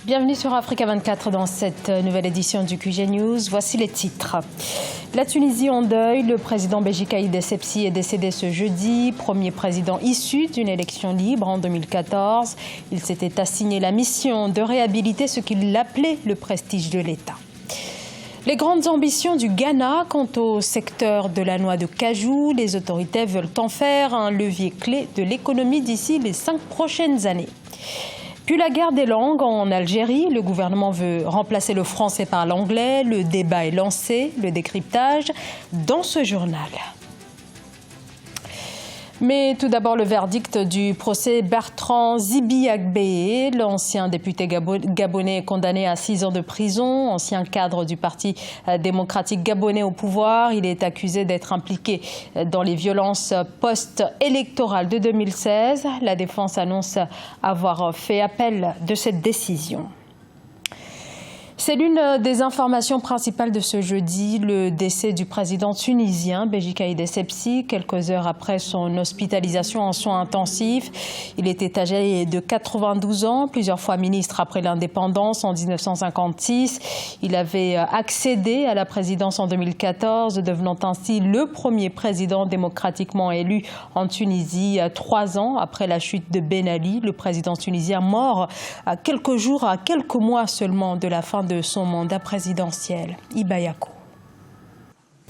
Bienvenue sur Africa 24 dans cette nouvelle édition du QG News. Voici les titres. La Tunisie en deuil. Le président Béji Caïd Essebsi est décédé ce jeudi, premier président issu d'une élection libre en 2014. Il s'était assigné la mission de réhabiliter ce qu'il appelait le prestige de l'État. Les grandes ambitions du Ghana quant au secteur de la noix de cajou. Les autorités veulent en faire un levier clé de l'économie d'ici les 5 prochaines années. Puis la guerre des langues en Algérie. Le gouvernement veut remplacer le français par l'anglais. Le débat est lancé. Le décryptage dans ce journal. Mais tout d'abord, le verdict du procès Bertrand Zibi-Agbeye. L'ancien député gabonais est condamné à 6 ans de prison. Ancien cadre du Parti démocratique gabonais au pouvoir. Il est accusé d'être impliqué dans les violences post-électorales de 2016. La défense annonce avoir fait appel de cette décision. C'est l'une des informations principales de ce jeudi, le décès du président tunisien Béji Caïd Essebsi, quelques heures après son hospitalisation en soins intensifs. Il était âgé de 92 ans, plusieurs fois ministre après l'indépendance en 1956. Il avait accédé à la présidence en 2014, devenant ainsi le premier président démocratiquement élu en Tunisie, 3 ans après la chute de Ben Ali, le président tunisien mort à quelques mois seulement de la fin de son mandat présidentiel. Ibayako.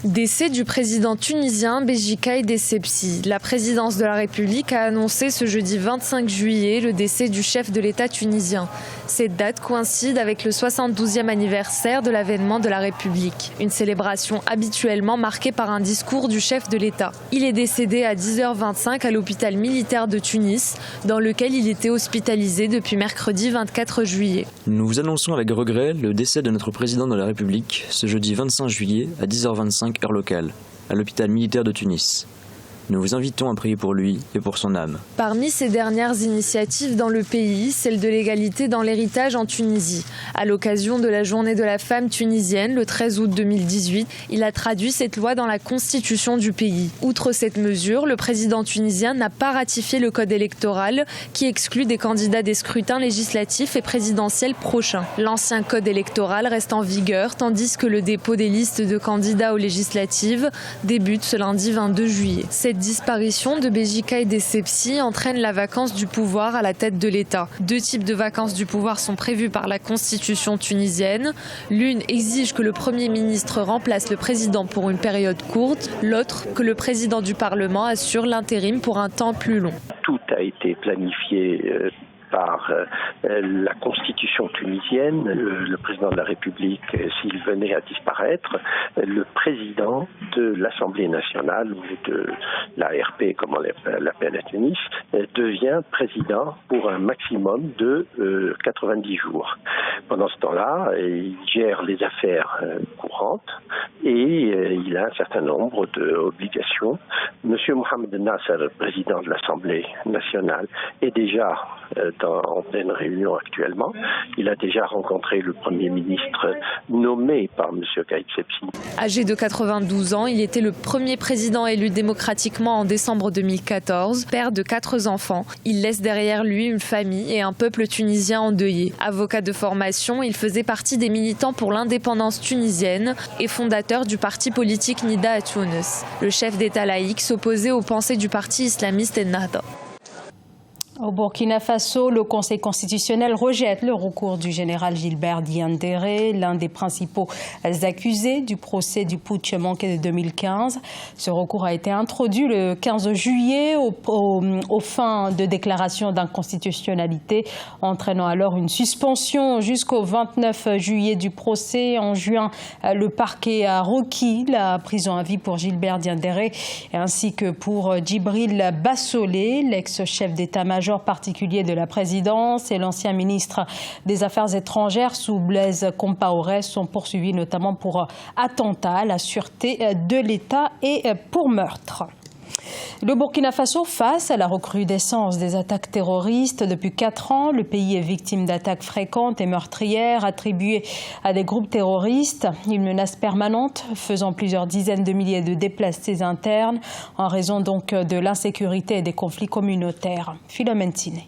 Décès du président tunisien Béji Caïd Essebsi. La présidence de la République a annoncé ce jeudi 25 juillet le décès du chef de l'État tunisien. Cette date coïncide avec le 72e anniversaire de l'avènement de la République. Une célébration habituellement marquée par un discours du chef de l'État. Il est décédé à 10h25 à l'hôpital militaire de Tunis, dans lequel il était hospitalisé depuis mercredi 24 juillet. Nous vous annonçons avec regret le décès de notre président de la République ce jeudi 25 juillet à 10h25 heure locale, à l'hôpital militaire de Tunis. Nous vous invitons à prier pour lui et pour son âme. Parmi ces dernières initiatives dans le pays, celle de l'égalité dans l'héritage en Tunisie. À l'occasion de la journée de la femme tunisienne, le 13 août 2018, il a traduit cette loi dans la constitution du pays. Outre cette mesure, le président tunisien n'a pas ratifié le code électoral qui exclut des candidats des scrutins législatifs et présidentiels prochains. L'ancien code électoral reste en vigueur, tandis que le dépôt des listes de candidats aux législatives débute ce lundi 22 juillet. Cette disparition de Béji Caïd Essebsi entraîne la vacance du pouvoir à la tête de l'État. 2 types de vacances du pouvoir sont prévus par la constitution tunisienne. L'une exige que le Premier ministre remplace le président pour une période courte, l'autre que le président du Parlement assure l'intérim pour un temps plus long. Tout a été planifié par la constitution tunisienne. Le président de la République, s'il venait à disparaître, le président de l'Assemblée nationale ou de l'ARP, comme on l'appelle à Tunis, devient président pour un maximum de 90 jours. Pendant ce temps-là, il gère les affaires courantes et il a un certain nombre d'obligations. Monsieur Mohamed Nasser, président de l'Assemblée nationale, est déjà en pleine réunion actuellement. Il a déjà rencontré le Premier ministre nommé par M. Caïd Essebsi. Âgé de 92 ans, il était le premier président élu démocratiquement en décembre 2014, père de 4 enfants. Il laisse derrière lui une famille et un peuple tunisien endeuillé. Avocat de formation, il faisait partie des militants pour l'indépendance tunisienne et fondateur du parti politique Nida à Tunis. Le chef d'État laïque s'opposait aux pensées du parti islamiste Ennahda. Au Burkina Faso, le Conseil constitutionnel rejette le recours du général Gilbert Diendéré, l'un des principaux accusés du procès du putsch manqué de 2015. Ce recours a été introduit le 15 juillet aux fins de déclaration d'inconstitutionnalité, entraînant alors une suspension jusqu'au 29 juillet du procès. En juin, le parquet a requis la prison à vie pour Gilbert Diendéré ainsi que pour Djibril Bassolé, l'ex-chef d'état-major particulier de la présidence, et l'ancien ministre des Affaires étrangères sous Blaise Compaoré sont poursuivis notamment pour attentat à la sûreté de l'État et pour meurtre. Le Burkina Faso face à la recrudescence des attaques terroristes. Depuis 4 ans, le pays est victime d'attaques fréquentes et meurtrières attribuées à des groupes terroristes. Une menace permanente faisant plusieurs dizaines de milliers de déplacés internes en raison donc de l'insécurité et des conflits communautaires. Philomène Tiné.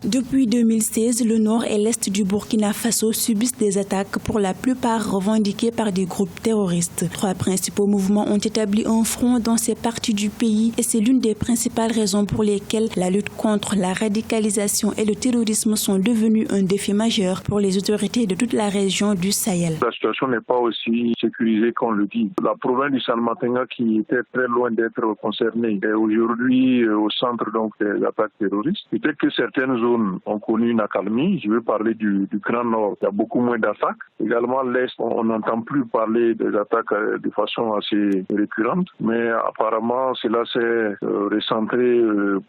Depuis 2016, le nord et l'est du Burkina Faso subissent des attaques pour la plupart revendiquées par des groupes terroristes. 3 principaux mouvements ont établi un front dans ces parties du pays et c'est l'une des principales raisons pour lesquelles la lutte contre la radicalisation et le terrorisme sont devenus un défi majeur pour les autorités de toute la région du Sahel. La situation n'est pas aussi sécurisée qu'on le dit. La province du Salmantinga qui était très loin d'être concernée est aujourd'hui au centre donc des attaques terroristes. Peut-être que certaines zones ont connu une accalmie. Je veux parler du Grand Nord. Il y a beaucoup moins d'attaques. Également, l'Est, on n'entend plus parler des attaques de façon assez récurrente. Mais apparemment, cela s'est recentré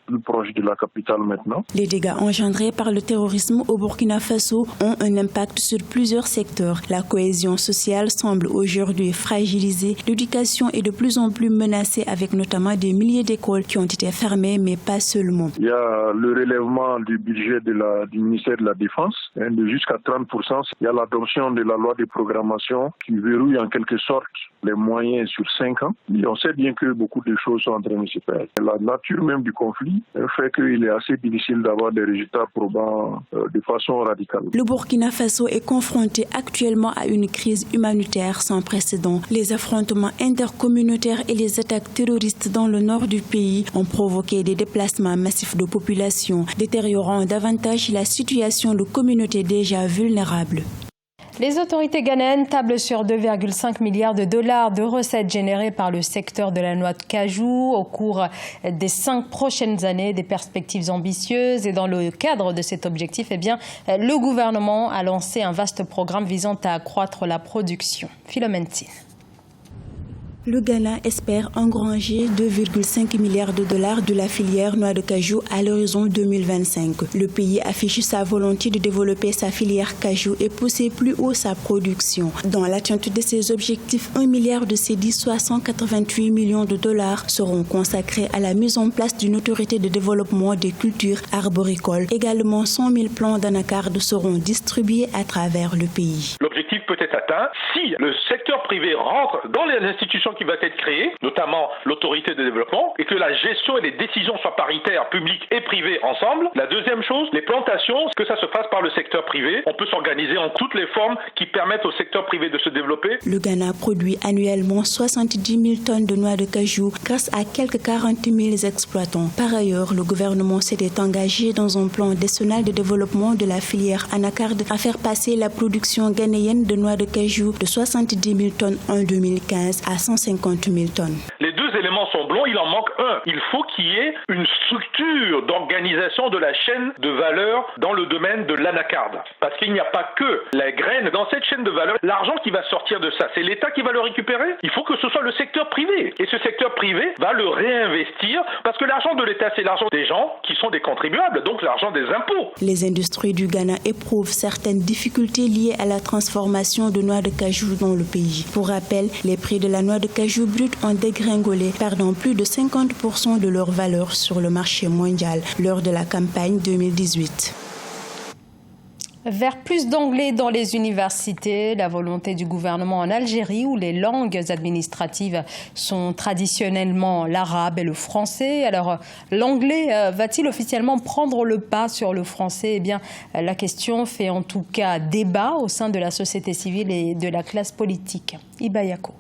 plus proche de la capitale maintenant. Les dégâts engendrés par le terrorisme au Burkina Faso ont un impact sur plusieurs secteurs. La cohésion sociale semble aujourd'hui fragilisée. L'éducation est de plus en plus menacée avec notamment des milliers d'écoles qui ont été fermées, mais pas seulement. Il y a le relèvement du budget du ministère de la Défense de jusqu'à 30%. Il y a l'adoption de la loi de programmation qui verrouille en quelque sorte les moyens sur 5 ans. Et on sait bien que beaucoup de choses sont en train de se faire. La nature même du conflit fait qu'il est assez difficile d'avoir des résultats probants de façon radicale. Le Burkina Faso est confronté actuellement à une crise humanitaire sans précédent. Les affrontements intercommunautaires et les attaques terroristes dans le nord du pays ont provoqué des déplacements massifs de population, détériorant davantage la situation de communautés déjà vulnérables. Les autorités ghanéennes tablent sur 2,5 milliards de dollars de recettes générées par le secteur de la noix de cajou au cours des 5 prochaines années, des perspectives ambitieuses. Et dans le cadre de cet objectif, le gouvernement a lancé un vaste programme visant à accroître la production. Philomène Tine. Le Ghana espère engranger 2,5 milliards de dollars de la filière noix de cajou à l'horizon 2025. Le pays affiche sa volonté de développer sa filière cajou et pousser plus haut sa production. Dans l'atteinte de ces objectifs, 1 milliard de ces 188 millions de dollars seront consacrés à la mise en place d'une autorité de développement des cultures arboricoles. Également, 100 000 plants d'anacarde seront distribués à travers le pays. L'objectif peut être atteint si le secteur privé rentre dans les institutions qui va être créée, notamment l'autorité de développement, et que la gestion et les décisions soient paritaires, publiques et privées ensemble. La deuxième chose, les plantations, que ça se fasse par le secteur privé. On peut s'organiser en toutes les formes qui permettent au secteur privé de se développer. Le Ghana produit annuellement 70 000 tonnes de noix de cajou grâce à quelques 40 000 exploitants. Par ailleurs, le gouvernement s'était engagé dans un plan décennal de développement de la filière anacarde à faire passer la production ghanéenne de noix de cajou de 70 000 tonnes en 2015 à 150 000 tonnes. Les deux éléments sont bons, il en manque un. Il faut qu'il y ait une structure d'organisation de la chaîne de valeur dans le domaine de l'anacarde. Parce qu'il n'y a pas que la graine dans cette chaîne de valeur. L'argent qui va sortir de ça, c'est l'État qui va le récupérer. Il faut que ce soit le secteur privé. Et ce secteur privé va le réinvestir parce que l'argent de l'État, c'est l'argent des gens qui sont des contribuables, donc l'argent des impôts. Les industries du Ghana éprouvent certaines difficultés liées à la transformation de noix de cajou dans le pays. Pour rappel, les prix de la noix de cajou brut ont dégringolé, perdant plus de 50% de leur valeur sur le marché mondial lors de la campagne 2018. Vers plus d'anglais dans les universités, la volonté du gouvernement en Algérie où les langues administratives sont traditionnellement l'arabe et le français. Alors, l'anglais va-t-il officiellement prendre le pas sur le français ? Eh bien, la question fait en tout cas débat au sein de la société civile et de la classe politique. Ibayako.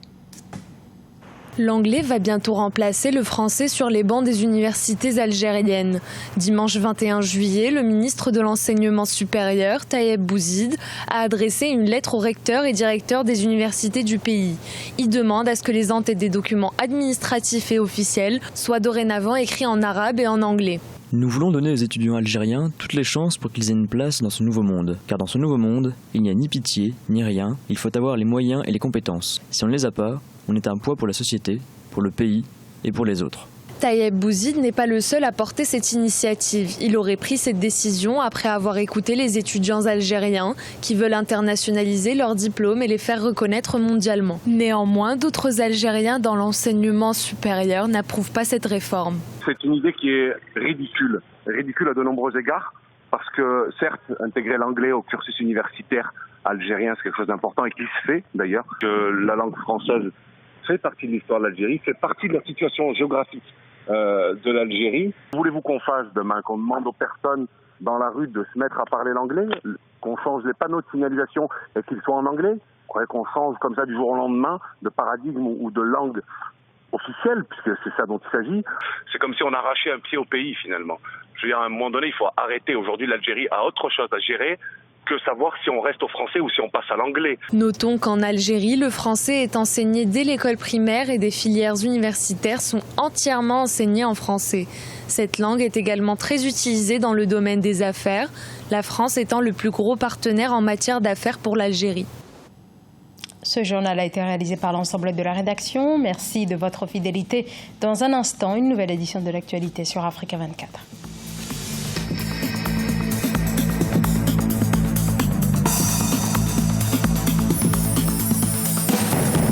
L'anglais va bientôt remplacer le français sur les bancs des universités algériennes. Dimanche 21 juillet, le ministre de l'Enseignement supérieur, Tayeb Bouzid, a adressé une lettre aux recteurs et directeurs des universités du pays. Il demande à ce que les entêtes des documents administratifs et officiels soient dorénavant écrits en arabe et en anglais. Nous voulons donner aux étudiants algériens toutes les chances pour qu'ils aient une place dans ce nouveau monde. Car dans ce nouveau monde, il n'y a ni pitié, ni rien. Il faut avoir les moyens et les compétences. Si on ne les a pas, on est un poids pour la société, pour le pays et pour les autres. Tayeb Bouzid n'est pas le seul à porter cette initiative. Il aurait pris cette décision après avoir écouté les étudiants algériens qui veulent internationaliser leurs diplômes et les faire reconnaître mondialement. Néanmoins, d'autres Algériens dans l'enseignement supérieur n'approuvent pas cette réforme. C'est une idée qui est ridicule à de nombreux égards, parce que certes, intégrer l'anglais au cursus universitaire algérien, c'est quelque chose d'important et qui se fait d'ailleurs, que la langue française fait partie de l'histoire de l'Algérie, fait partie de la situation géographique de l'Algérie. Voulez-vous qu'on fasse demain, qu'on demande aux personnes dans la rue de se mettre à parler l'anglais, qu'on change les panneaux de signalisation et qu'ils soient en anglais, qu'on change comme ça du jour au lendemain de paradigme ou de langue officielle, puisque c'est ça dont il s'agit. C'est comme si on arrachait un pied au pays finalement. Je veux dire, à un moment donné, il faut arrêter. Aujourd'hui, l'Algérie a autre chose à gérer que savoir si on reste au français ou si on passe à l'anglais. Notons qu'en Algérie, le français est enseigné dès l'école primaire et des filières universitaires sont entièrement enseignées en français. Cette langue est également très utilisée dans le domaine des affaires, la France étant le plus gros partenaire en matière d'affaires pour l'Algérie. Ce journal a été réalisé par l'ensemble de la rédaction. Merci de votre fidélité. Dans un instant, une nouvelle édition de l'actualité sur Africa 24.